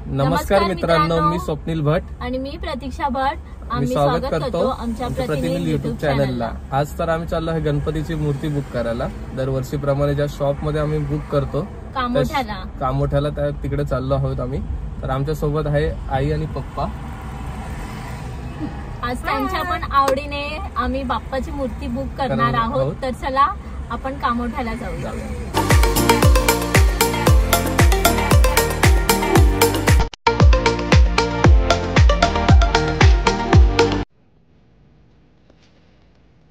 नमस्कार मित्रांनो, मी स्वप्नील भट आणि मी प्रतीक्षा भट. आम्ही स्वागत करतो आमच्या प्रतिनिधी युट्यूब चॅनलला. आज तर आम्ही चाललो आहे गणपतीची मूर्ती बुक करायला. दरवर्षीप्रमाणे ज्या शॉप मध्ये आम्ही बुक करतो कामोठ्याला तिकडे चाललो आहोत आम्ही. तर आमच्या सोबत आहे आई आणि पप्पा. आज त्यांच्या पण आवडीने आम्ही बाप्पाची मूर्ती बुक करणार आहोत. तर चला आपण कामोठ्याला जाऊया.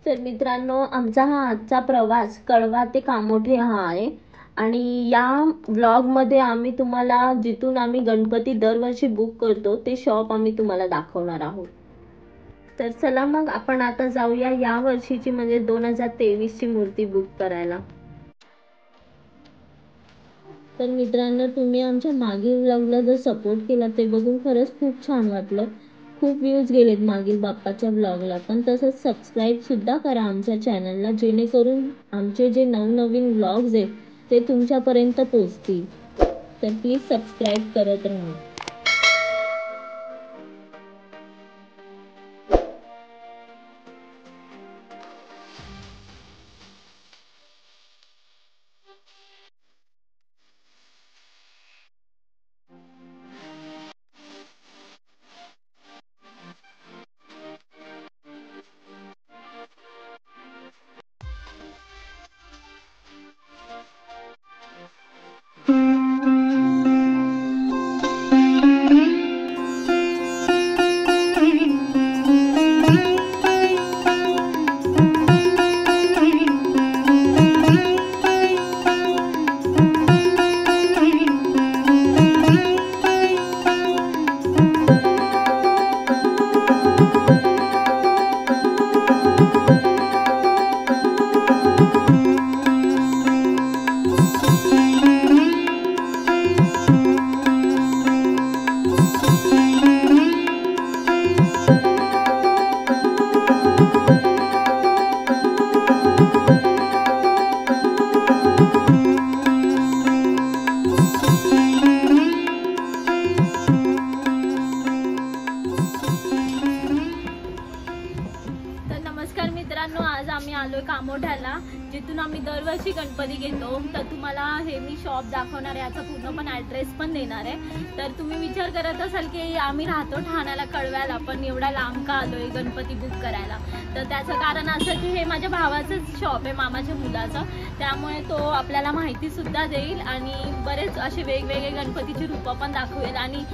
तर मित्रांनो, आमचा हा आजचा प्रवास कळवा ते कामोठे हा आहे. आणि या व्लॉगमध्ये आम्ही तुम्हाला जिथून आम्ही गणपती दरवर्षी बुक करतो ते शॉप आम्ही तुम्हाला दाखवणार आहोत. तर चला मग आपण आता जाऊया या वर्षीची म्हणजे 2023ची मूर्ती बुक करायला. तर मित्रांनो, तुम्ही आमच्या मागील व्लॉगला जर सपोर्ट केला ते बघून खरंच खूप छान वाटलं. खूप व्ह्यूज गेलेत मागील बाप्पाच्या ब्लॉगला पण. तसंच सबस्क्राईब सुद्धा करा आमच्या चॅनलला, जेणेकरून आमचे जे नवनवीन व्लॉग्स आहेत ते तुमच्यापर्यंत पोहोचतील. तर प्लीज सबस्क्राईब करत राहा. आज आम्ही आलोय कामोठ्याला, जिथून आम्ही दरवर्षी गणपती घेतो. तर तुम्हाला हे मी शॉप दाखवणार आहे, याचा पूर्ण पण ॲड्रेस पण देणार आहे. तर तुम्ही विचार करत असाल की आम्ही राहतो ठाण्याला, कळव्याला, पण एवढा लांब का आलोय गणपती बुक करायला. तर त्याचं कारण असं की हे माझ्या भावाचंच शॉप आहे, मामाच्या मुलाचं. त्यामुळे तो आपल्याला माहिती सुद्धा देईल आणि बरेच असे वेगवेगळे गणपतीची रूपं पण दाखवेल आणि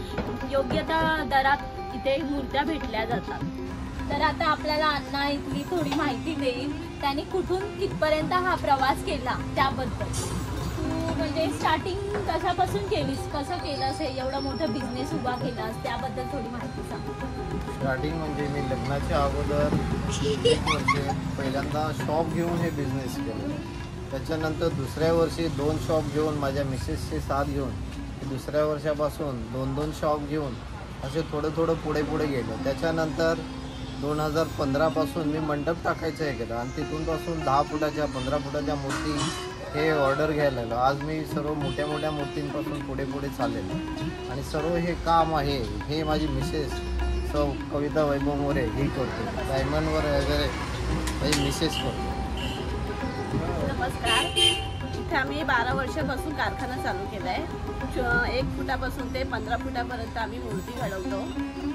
योग्य त्या दरात इथे मूर्त्या भेटल्या जातात. तर आता आपल्याला अण्णा इथली थोडी माहिती देईल. त्यांनी कुठून कितपर्यंत हा प्रवास केला त्याबद्दल. तू म्हणजे स्टार्टिंग कशापासून केलीस, कसं केलंस, हे एवढं मोठं बिझनेस उभा केलास, त्याबद्दल थोडी माहिती सांग. स्टार्टिंग म्हणजे मी लग्नाच्या अगोदर 1 वर्ष पहिल्यांदा शॉप घेऊन हे बिझनेस केलं. त्याच्यानंतर दुसऱ्या वर्षी 2 शॉप घेऊन माझ्या मिसेसचे साथ घेऊन दुसऱ्या वर्षापासून 2 शॉप घेऊन असे थोडं पुढे गेलो. त्याच्यानंतर 2015 पासून मी मंडप टाकायचं हे केलं आणि तिथूनपासून 10 फुटाच्या 15 फुटाच्या मूर्ती हे ऑर्डर घ्यायला लागलो. आज मी सर्व मोठ्या मूर्तींपासून पुढे चाललेलो आणि सर्व हे काम आहे हे माझी मिसेस कविता वैभव मोरे ही करते. डायमंडवर वगैरे माझी मिसेस करते. नमस्कार. इथे आम्ही 12 वर्षापासून कारखाना चालू केला आहे. 1 फुटापासून ते 15 फुटापर्यंत आम्ही मूर्ती घडवतो.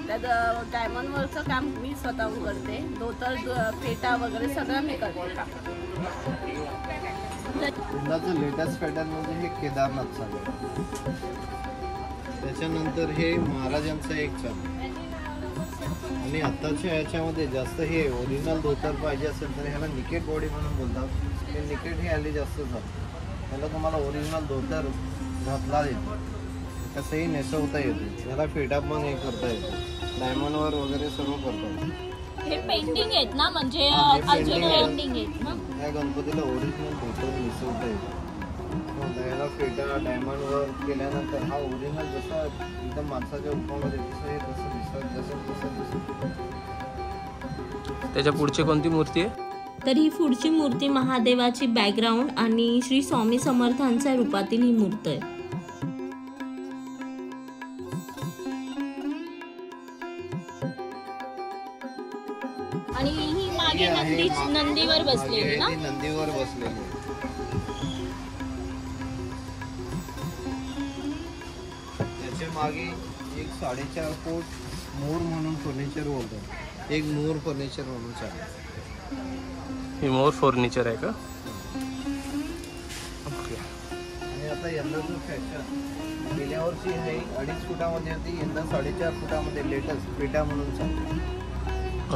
त्यात डायमंडवरचं काम मी स्वतःहून करते. धोतर, फेटा वगैरे सगळं मी करते. यंदाचं लेटेस्ट पॅटर्न म्हणजे हे केदारनाथ चालू. त्याच्यानंतर हे महाराजांचं एक चालू आणि आत्ताच्या याच्यामध्ये जास्त हे ओरिजिनल धोतर पाहिजे असेल तर ह्याला निकेट बॉडी म्हणून बोलतात. हे निकेट हे आली जास्त चालतं. त्याला तुम्हाला ओरिजिनल धोतर घातला येतो, कसंही नेसवता येतो. त्याला फेटा पण हे करता येतो. डायमंडवर वगैरे सर्व करता येतो. हे पेंटिंग आहेत ना, म्हणजे अजून पेंटिंग आहेत ना. या गणपतीला ओरिजिनल धोतर नेसवता येतो. याला फेटा डायमंडवर केल्यानंतर हा ओरिजिनल जसा एकदम माणसाच्या रूपामध्ये जसं हे तसं दिसत. त्याच्या पुढची कोणती मूर्ती आहे? तर ही पुढची मूर्ती महादेवाची बॅकग्राऊंड आणि श्री स्वामी समर्थांच्या रूपातील ही मूर्ती आहे. आणि ही मागे नंदीवर बसलेली ना? नंदीवर बसलेली. त्याच्या मागे एक 4.5 फूट मोर म्हणून फर्निचर बोलतात. एक मोर फर्निचर म्हणून चालेल. ही मोर फर्निचर आहे का? आणि आता यंदाचं फॅशन गेल्या वर्षी हे 2.5 फुटामध्ये होती, यंदा 4.5 फुटामध्ये लेटेस्ट फेटा म्हणून चालते.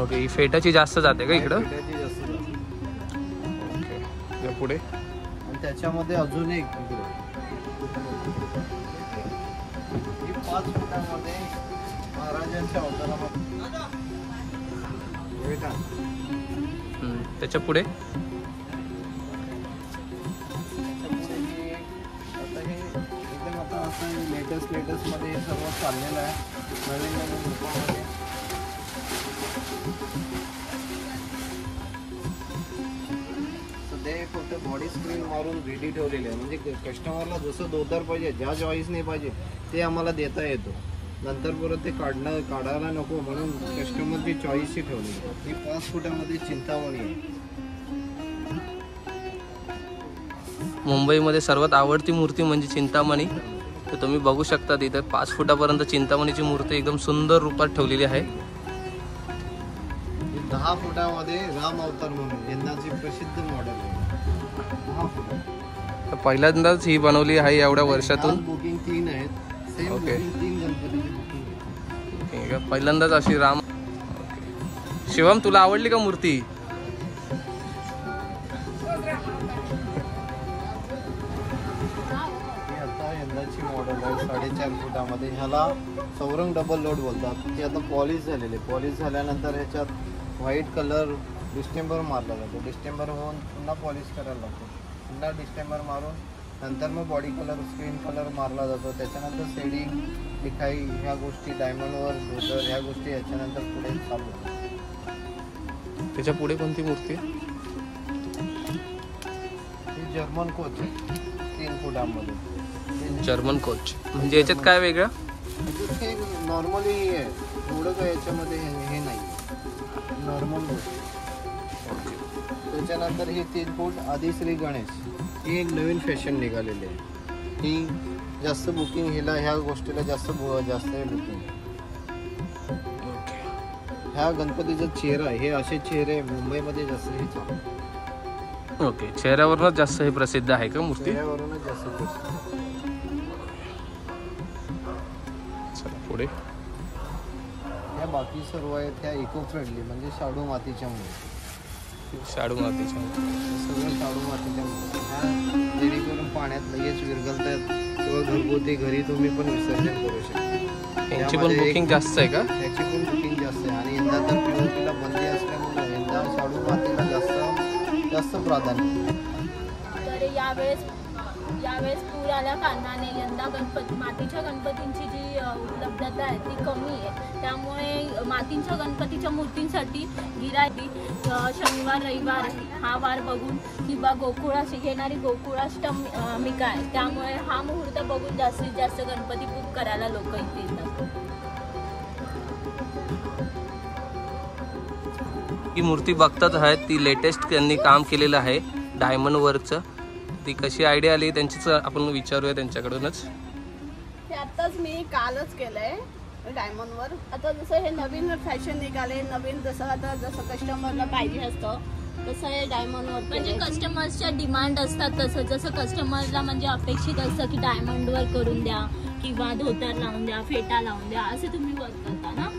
ओके, ही फेटाची जास्त जाते का इकडं? फेटाची जास्त जाते. ओके, या पुढे. आणि त्याच्यामध्ये अजून एक इकडे 5 फुटामध्ये महाराजांच्या अवतारामध्ये फेटा. त्याच्या पुढे लेटेस्ट मध्ये सर्व चाललेलं आहे. नवीन रूपामध्ये सध्या फक्त बॉडी स्क्रीन मारून रेडी ठेवलेली आहे. म्हणजे कस्टमरला जसं धोतर पाहिजे, ज्या चॉईसने पाहिजे ते आम्हाला देता येतो. नंतर परत ते काढायला नको म्हणून कस्टमरची चॉईसची ठेवली. ही 5 फुटामध्ये चिंतामणी आहे. मुंबईमध्ये सर्वात आवडती मूर्ती म्हणजे चिंतामणी. तर तुम्ही बघू शकता तिथे 5 फुटापर्यंत चिंतामणीची मूर्ती एकदम सुंदर रूपात ठेवलेली आहे. 10 फुटामध्ये राम अवतार म्हणून यंदाची प्रसिद्ध मॉडेल आहे. 10 फुट. पहिल्यांदाच ही बनवली आहे एवढ्या वर्षातून. बुकिंग 3 आहेत. सेम बुकिंग 3 गणपतीची बुकिंग आहे. पहिल्यांदाच अशी राम. शिवम, तुला आवडली का मूर्ती? यंदाची मॉडेल आहे 4.5 फुटामध्ये. ह्याला चौरंग डबल लोड बोलतात. ते आता पॉलिश झालेले. पॉलिश झाल्यानंतर ह्याच्यात व्हाईट कलर डिस्टेंबर मारला जातो. डिस्टेंबर होऊन पुन्हा पॉलिश करायला लागतो. पुन्हा डिस्टेंबर मारून नंतर मग बॉडी कलर, स्क्रीन कलर मारला जातो. त्याच्यानंतर शेडिंग, लिखाई ह्या गोष्टी, डायमंडवर धोतर ह्या गोष्टी याच्यानंतर पुढे चालू होतात. त्याच्या पुढे कोणती मूर्ती? ही जर्मन कोच आहे 3 फुटामध्ये. जर्मन कोच म्हणजे याच्यात काय वेगळं? हे नॉर्मली आहे, एवढं काय याच्यामध्ये हे नाही, नॉर्मल गोष्ट. त्याच्यानंतर हे 3 फूट आधी श्री गणेश. ही एक नवीन फॅशन निघालेली आहे. ही जास्त बुकिंग, हिला ह्या गोष्टीला जास्त आहे बुकिंग. ह्या गणपतीचा चेहरा, हे असे चेहरे मुंबईमध्ये जास्त हे चालू. ओके, चेहऱ्यावरूनच जास्त हे प्रसिद्ध आहे का मूर्ती? चेहऱ्यावरूनच जास्त प्रसिद्ध. पुढे ह्या बाकी सर्व आहेत ह्या इको फ्रेंडली, म्हणजे शाडू मातीच्या मूर्ती. शाडू मातीच्या सगळं शाडू मातीच्या मूर्ती. ह्या जेणेकरून पाण्यात लगेच विरघळतात किंवा घरगुती घरी तुम्ही पण विसर्जन करू शकता. यांची पण बुकिंग जास्त आहे का? ह्याची पण बुकिंग जास्त आहे. आणि यंदा तर POPला बंदी असल्यामुळे यंदा शाडू मातीला जास्त प्राधान्य. तर यावेळेस पूर आल्या कारणाने यंदा मातीच्या गणपतींची जी उपलब्धता आहे ती कमी आहे. त्यामुळे मातीच्या गणपतीच्या मूर्तींसाठी गिऱ्हाईक शनिवार रविवार हा वार बघून किंवा येणारी गोकुळाष्टमिका आहे, त्यामुळे हा मुहूर्त बघून जास्तीत जास्त गणपती बुक करायला लोक इथे येतात. ही मूर्ती बघतात आहेत ती लेटेस्ट त्यांनी काम केलेलं आहे डायमंड वर्कचं. ती कशी आयडिया आली त्यांचीच आपण विचारूया त्यांच्याकडूनच. हे आताच मी कालच केलंय डायमंडवर. आता जसं हे नवीन फॅशन निघाले, नवीन जसं कस्टमरला पाहिजे असतं तसं हे डायमंडवर. म्हणजे कस्टमर्सच्या डिमांड असतात तसं, जसं कस्टमरला म्हणजे अपेक्षित असतं की डायमंडवर करून द्या किंवा धोतर लावून द्या, फेटा लावून द्या, असे तुम्ही वर्क करता ना?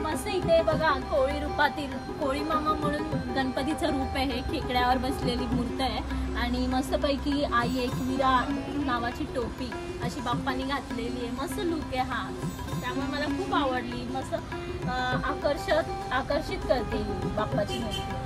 मस्त इथे बघा कोळी रूपातील कोळी मामा म्हणून गणपतीचं रूप आहे. खेकड्यावर बसलेली मूर्त आहे आणि मस्तपैकी आई एकविरा नावाची टोपी अशी बाप्पांनी घातलेली आहे. मस्त लुक आहे हा, त्यामुळे मला खूप आवडली. मस्त आकर्षित करते बाप्पाची मूर्ती.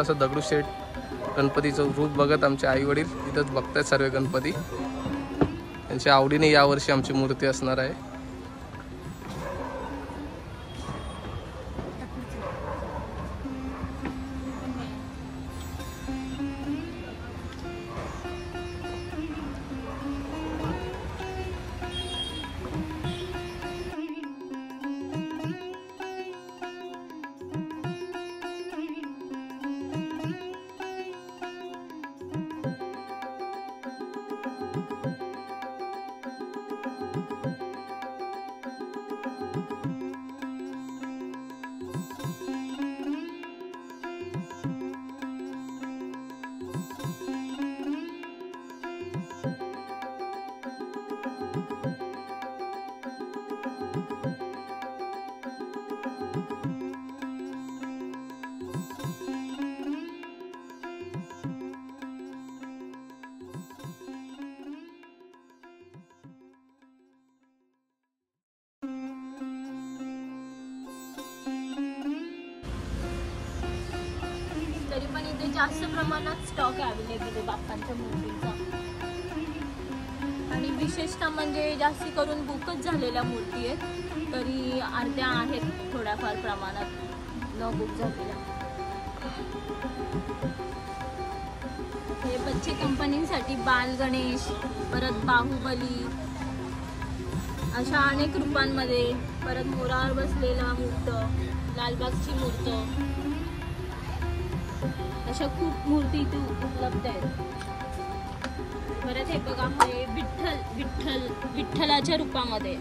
असं दगडूशेठ गणपतीचं रूप बघत आमचे आई वडील इथंच बघतायत सर्व गणपती. त्यांच्या आवडीने यावर्षी आमची मूर्ती असणार आहे. तरी पण इथे जास्त प्रमाणात स्टॉक अवेलेबल आहे बाप्पांच्या मूर्तीचा. आणि विशेषतः म्हणजे जास्ती करून बुकच झालेल्या मूर्ती आहेत, तरी अर्ध्या आहेत थोड्याफार प्रमाणात न बुक झालेल्या. हे बच्चे कंपनीसाठी बाल गणेश, परत बाहुबली अशा अनेक रूपांमध्ये, परत मोरावर बसलेला मूर्त, लालबागची मूर्त, अशा खूप मूर्ती इथे उपलब्ध आहेत. परत हे बघा, हे विठ्ठलाच्या रूपामध्ये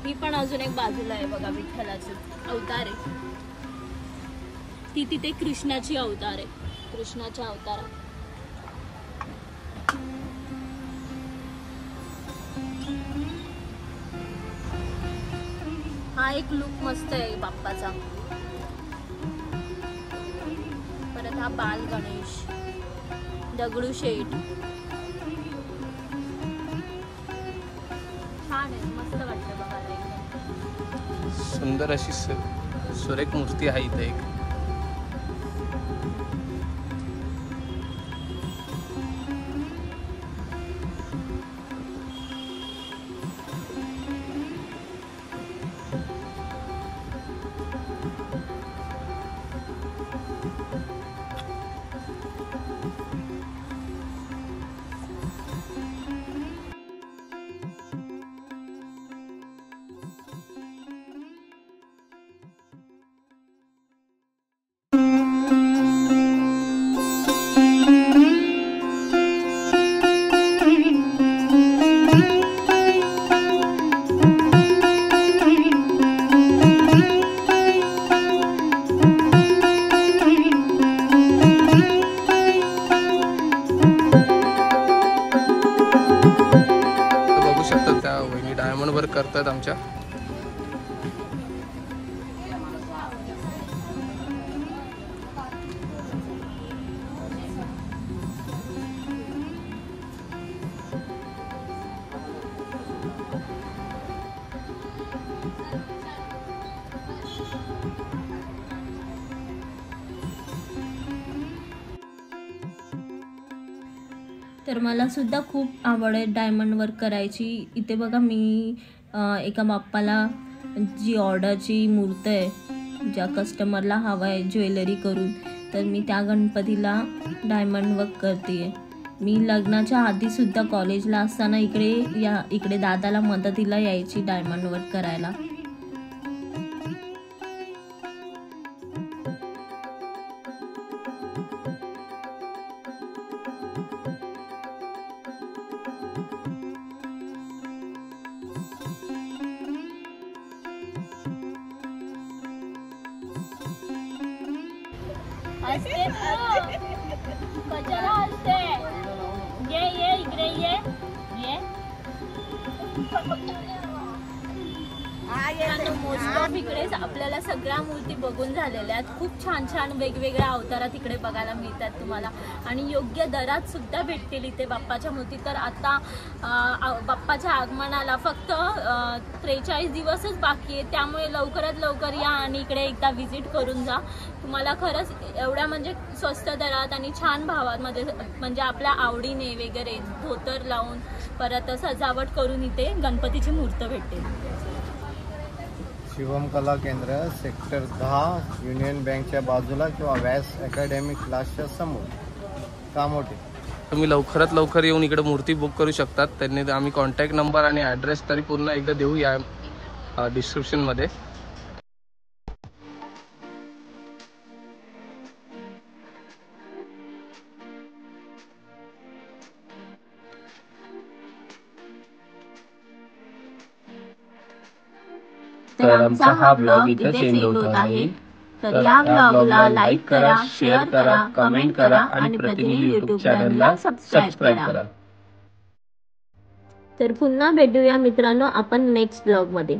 ही पण अजून एक बाजूला आहे बघा, विठ्ठलाची अवतार आहे ती. तिथे कृष्णाची अवतार आहे, कृष्णाच्या अवतारात. हा एक लुक मस्त आहे बाप्पाचा. परत हा बाल गणेश, दगडूशेठ, छान आहे, मस्त वाटतं बघायला. सुंदर अशी सुरेख मूर्ती आहे इथे एक. डायमंड वर्क करतात आमच्या. तर मला सुद्धा खूप आवड आहे डायमंड वर्क करायची. इथे बघा मी एका बाप्पाला जी ऑर्डरची मूर्त आहे, ज्या कस्टमरला हवं आहे ज्वेलरी करून, तर मी त्या गणपतीला डायमंड वर्क करते आहे. मी लग्नाच्या आधीसुद्धा कॉलेजला असताना इकडे दादाला मदतीला यायची डायमंड वर्क करायला. कशाला हसते? ये इकडे ये. मोस्ट ऑफ इकडेच आपल्याला सगळ्या मूर्ती बघून झालेल्या आहेत. खूप छान छान वेगवेगळ्या अवतारात इकडे बघायला मिळतात तुम्हाला आणि योग्य दरात सुद्धा भेटतील इथे बाप्पाच्या मूर्ती. तर आता बाप्पाच्या आगमनाला फक्त 43 दिवसच बाकी आहे, त्यामुळे लवकरात लवकर या आणि इकडे एकदा व्हिजिट करून जा. तुम्हाला खरंच एवढ्या म्हणजे स्वस्त दरात आणि छान भावामध्ये म्हणजे आपल्या आवडीने वगैरे धोतर लावून परत सजावट करून इथे गणपतीची मूर्त भेटते. शिवम कला केंद्र सेक्टर 10 युनियन बँकच्या बाजूला किंवा व्यास अकॅडमी क्लासच्या समोर कामोठे. तुम्ही लवकरात लवकर येऊन इकडे मूर्ती बुक करू शकतात. त्यांनी आम्ही कॉन्टॅक्ट नंबर आणि ॲड्रेस तरी पुन्हा एकदा देऊ या डिस्क्रिप्शनमध्ये. तर आमचा हा ब्लॉग इथे सेंड होत आहे. तर या ब्लॉगला लाईक करा, शेअर करा, कमेंट करा आणि प्रतिनिधी YouTube चॅनलला सबस्क्राईब करा. तर पुन्हा भेटूया मित्रांनो आपण नेक्स्ट ब्लॉग मध्ये.